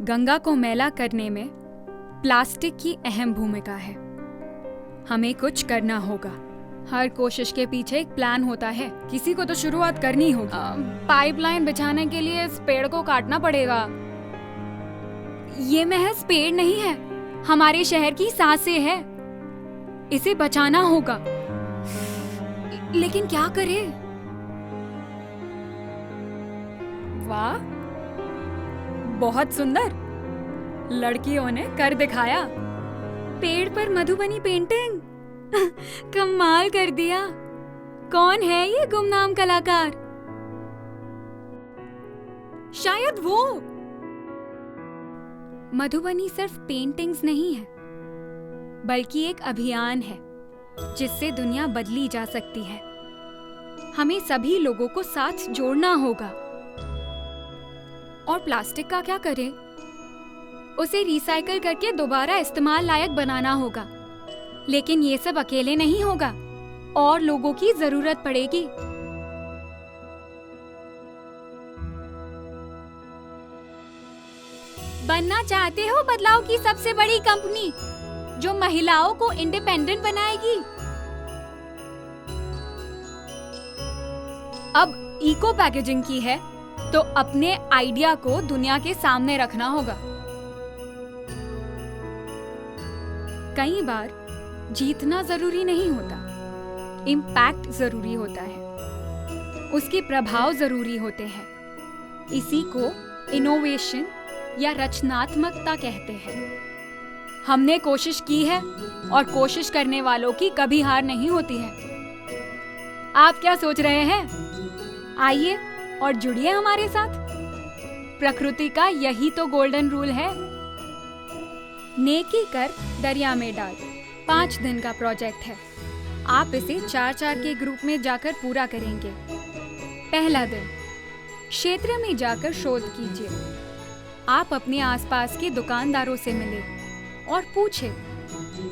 गंगा को मैला करने में प्लास्टिक की अहम भूमिका है। हमें कुछ करना होगा। हर कोशिश के पीछे एक प्लान होता है। किसी को तो शुरुआत करनी होगी। पाइपलाइन बिछाने के लिए इस पेड़ को काटना पड़ेगा। ये महज पेड़ नहीं है, हमारे शहर की सांसें है। इसे बचाना होगा। लेकिन क्या करें? वाह, बहुत सुंदर। लड़कियों ने कर दिखाया। पेड़ पर मधुबनी पेंटिंग। कमाल कर दिया। कौन है ये गुमनाम कलाकार? शायद वो। मधुबनी सिर्फ पेंटिंग्स नहीं है, बल्कि एक अभियान है जिससे दुनिया बदली जा सकती है। हमें सभी लोगों को साथ जोड़ना होगा। और प्लास्टिक का क्या करें? उसे रिसाइकल करके दोबारा इस्तेमाल लायक बनाना होगा। लेकिन ये सब अकेले नहीं होगा, और लोगों की जरूरत पड़ेगी। बनना चाहते हो बदलाव की सबसे बड़ी कंपनी जो महिलाओं को इंडिपेंडेंट बनाएगी? अब इको पैकेजिंग की है तो अपने आइडिया को दुनिया के सामने रखना होगा। कई बार जीतना जरूरी नहीं होता, इम्पैक्ट जरूरी होता है। उसके प्रभाव जरूरी होते हैं। इसी को इनोवेशन या रचनात्मकता कहते हैं। हमने कोशिश की है, और कोशिश करने वालों की कभी हार नहीं होती है। आप क्या सोच रहे हैं? आइए और जुड़िए हमारे साथ। प्रकृति का यही तो गोल्डन रूल है। नेकी कर दरिया में डाल 5 दिन का प्रोजेक्ट है। आप इसे 4-4 के ग्रुप में जाकर पूरा करेंगे। पहला दिन, क्षेत्र में जाकर शोध कीजिए। आप अपने आसपास के दुकानदारों से मिले और पूछे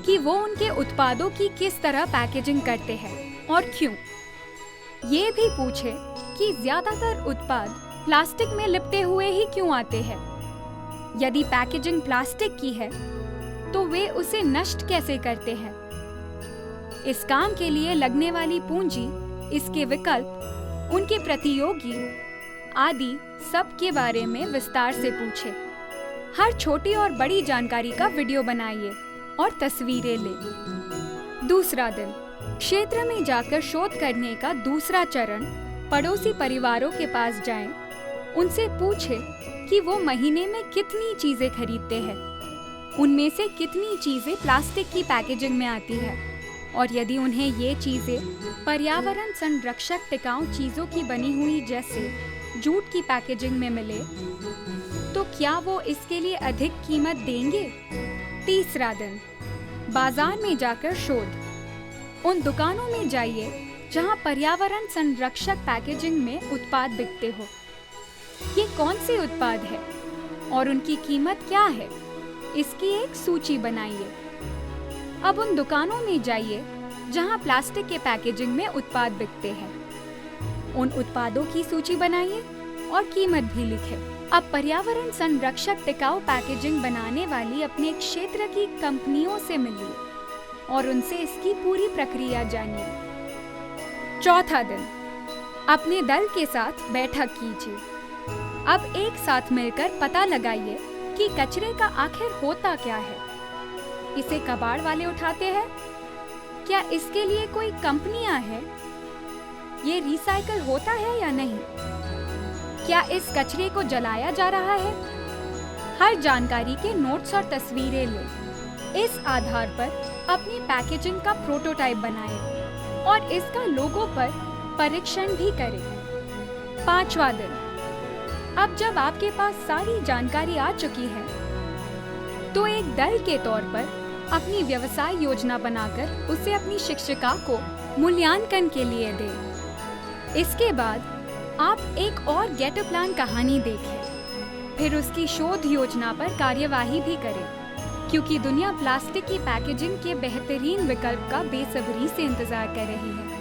कि वो उनके उत्पादों की किस तरह पैकेजिंग करते हैं और क्यों। ये भी पूछे कि ज्यादातर उत्पाद प्लास्टिक में लिपटे हुए ही क्यों आते हैं। यदि पैकेजिंग प्लास्टिक की है तो वे उसे नष्ट कैसे करते हैं। इस काम के लिए लगने वाली पूंजी, इसके विकल्प, उनके प्रतियोगी आदि सब के बारे में विस्तार से पूछे। हर छोटी और बड़ी जानकारी का वीडियो बनाइए और तस्वीरें ले। दूसरा दिन, क्षेत्र में जाकर शोध करने का दूसरा चरण, पड़ोसी परिवारों के पास जाएं। उनसे पूछे कि वो महीने में कितनी चीजें खरीदते हैं, उनमें से कितनी चीजें प्लास्टिक की पैकेजिंग में आती है, और यदि उन्हें ये चीजें पर्यावरण संरक्षक टिकाऊ चीजों की बनी हुई जैसे जूट की पैकेजिंग में मिले तो क्या वो इसके लिए अधिक कीमत देंगे। तीसरा दिन, बाजार में जाकर शोध। उन दुकानों में जाइए जहां पर्यावरण संरक्षक पैकेजिंग में उत्पाद बिकते हो। ये कौन से उत्पाद है और उनकी कीमत क्या है, इसकी एक सूची बनाइए। अब उन दुकानों में जाइए जहां प्लास्टिक के पैकेजिंग में उत्पाद बिकते हैं। उन उत्पादों की सूची बनाइए और कीमत भी लिखे। अब पर्यावरण संरक्षक टिकाऊ पैकेजिंग बनाने वाली अपने क्षेत्र की कंपनियों से मिलिए और उनसे इसकी पूरी प्रक्रिया जानिए। चौथा दिन, अपने दल के साथ बैठक कीजिए। अब एक साथ मिलकर पता लगाइए कि कचरे का आखिर होता क्या है। इसे कबाड़ वाले उठाते हैं? क्या इसके लिए कोई कंपनियां हैं? ये रिसाइकल होता है या नहीं? क्या इस कचरे को जलाया जा रहा है? हर जानकारी के नोट्स और तस्वीरें लें। इस आधार पर अपनी पैकेजिंग का प्रोटोटाइप बनाएं और इसका लोगो पर परीक्षण भी करें। 5वां दिन, अब जब आपके पास सारी जानकारी आ चुकी है तो एक दल के तौर पर अपनी व्यवसाय योजना बनाकर उसे अपनी शिक्षिका को मूल्यांकन के लिए दें। इसके बाद आप एक और गेट अ प्लान कहानी देखें। फिर उसकी शोध योजना पर कार्यवाही भी करें, क्योंकि दुनिया प्लास्टिक की पैकेजिंग के बेहतरीन विकल्प का बेसब्री से इंतजार कर रही है।